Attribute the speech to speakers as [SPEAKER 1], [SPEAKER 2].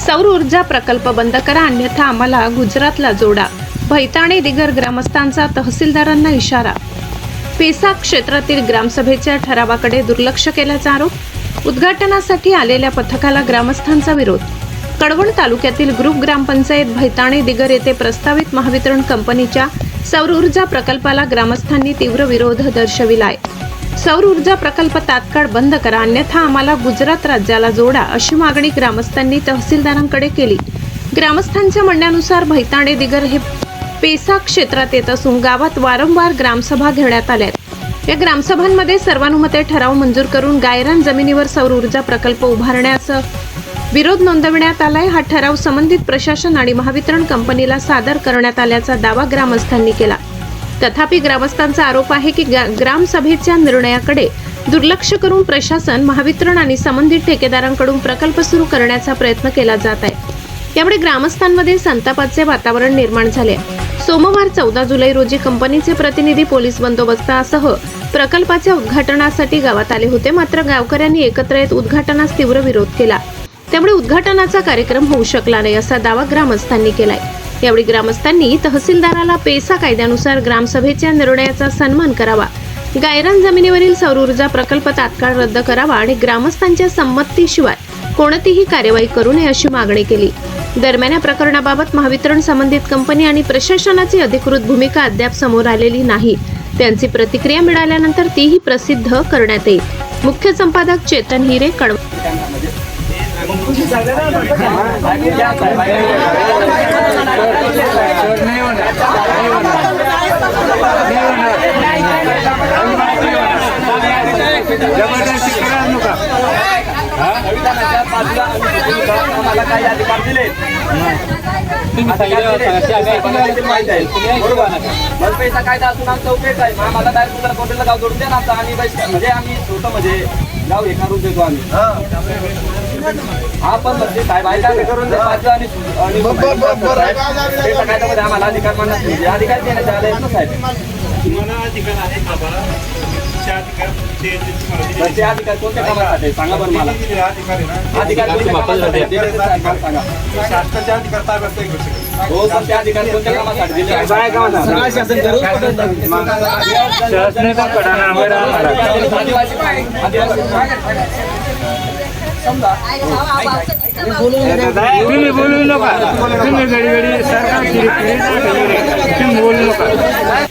[SPEAKER 1] सौर ऊर्जा प्रकल्प बंद करा अन्यथा आम्हाला गुजरातला जोडा. भैताणे दिगर ग्रामस्थांचा तहसीलदारांना इशारा. पेसा क्षेत्रातील ग्रामसभेच्या ठरावाकडे दुर्लक्ष केल्याचा आरोप. उद्घाटनासाठी आलेल्या पथकाला ग्रामस्थांचा विरोध. कळवण तालुक्यातील ग्रुप ग्रामपंचायत भैताणे दिगर येथे प्रस्तावित महावितरण कंपनीच्या सौर ऊर्जा प्रकल्पाला ग्रामस्थांनी तीव्र विरोध दर्शविलाय. सौर ऊर्जा प्रकल्प तात्काळ बंद करा अन्यथा आम्हाला गुजरात राज्याला जोडा अशी मागणी ग्रामस्थांनी तहसीलदारांकडे केली. ग्रामस्थांच्या म्हणण्यानुसार भैताणे दिगर हे पेसा क्षेत्रात येत असून गावात वारंवार ग्रामसभा घेण्यात आल्या. या ग्रामसभांमध्ये सर्वानुमते ठराव मंजूर करून गायरान जमिनीवर सौर ऊर्जा प्रकल्प उभारण्याचा विरोध नोंदविण्यात आलाय. हा ठराव संबंधित प्रशासन आणि महावितरण कंपनीला सादर करण्यात आल्याचा दावा ग्रामस्थांनी केला. तथापि ग्रामस्थांचा आरोप आहे की ग्रामसभेच्या निर्णयाकडे दुर्लक्ष करून प्रशासन, महावितरण आणि संबंधित ठेकेदारांकडून प्रकल्प सुरू करण्याचा प्रयत्न केला जात आहे. यामुळे ग्रामस्थांमध्ये संतापाचे वातावरण निर्माण झाले. सोमवार 14 जुलै रोजी कंपनीचे प्रतिनिधी पोलीस बंदोबस्तासह प्रकल्पाच्या उद्घाटनासाठी गावात आले होते. मात्र गावकऱ्यांनी एकत्र येत उद्घाटनास तीव्र विरोध केला. त्यामुळे उद्घाटनाचा कार्यक्रम होऊ शकला नाही असा दावा ग्रामस्थांनी केलाय. यावेळी ग्रामस्थांनी तहसीलदाराला पेसा कायद्यानुसार ग्रामसभेच्या निर्णयाचा सन्मान करावा, गायरान जमिनीवरील सौर ऊर्जा प्रकल्प तात्काळ रद्द करावा आणि ग्रामस्थांच्या संमतीशिवाय कोणतीही कार्यवाही करू नये अशी मागणी केली. दरम्यान या प्रकरणाबाबत महावितरण, संबंधित कंपनी आणि प्रशासनाची अधिकृत भूमिका अद्याप समोर आलेली नाही. त्यांची प्रतिक्रिया मिळाल्यानंतर तीही प्रसिद्ध करण्यात येईल. मुख्य संपादक चेतन हिरे, कळवण.
[SPEAKER 2] काही अधिकार दिले पैसा कायदा असून आमचा उपयोग आहे. आम्हाला डायरेक्ट तुला कोर्टाला गाव जोडून द्या ना आणि म्हणजे आम्ही स्वतः म्हणजे गाव हे करून देतो आम्ही. हा पण म्हणजे साहेब आहे करून द्या आणि कायद्यामध्ये आम्हाला अधिकार मानत नाही. अधिकार देण्यात आले ना साहेब. ते अधिकार कोणत्या कामासाठी सांगा बरं मला. अधिकार हो पण ते अधिकार कोणत्या कामासाठी दिले?
[SPEAKER 3] बोलू नका तुम्ही घडी घडी सरकार बोलू नका.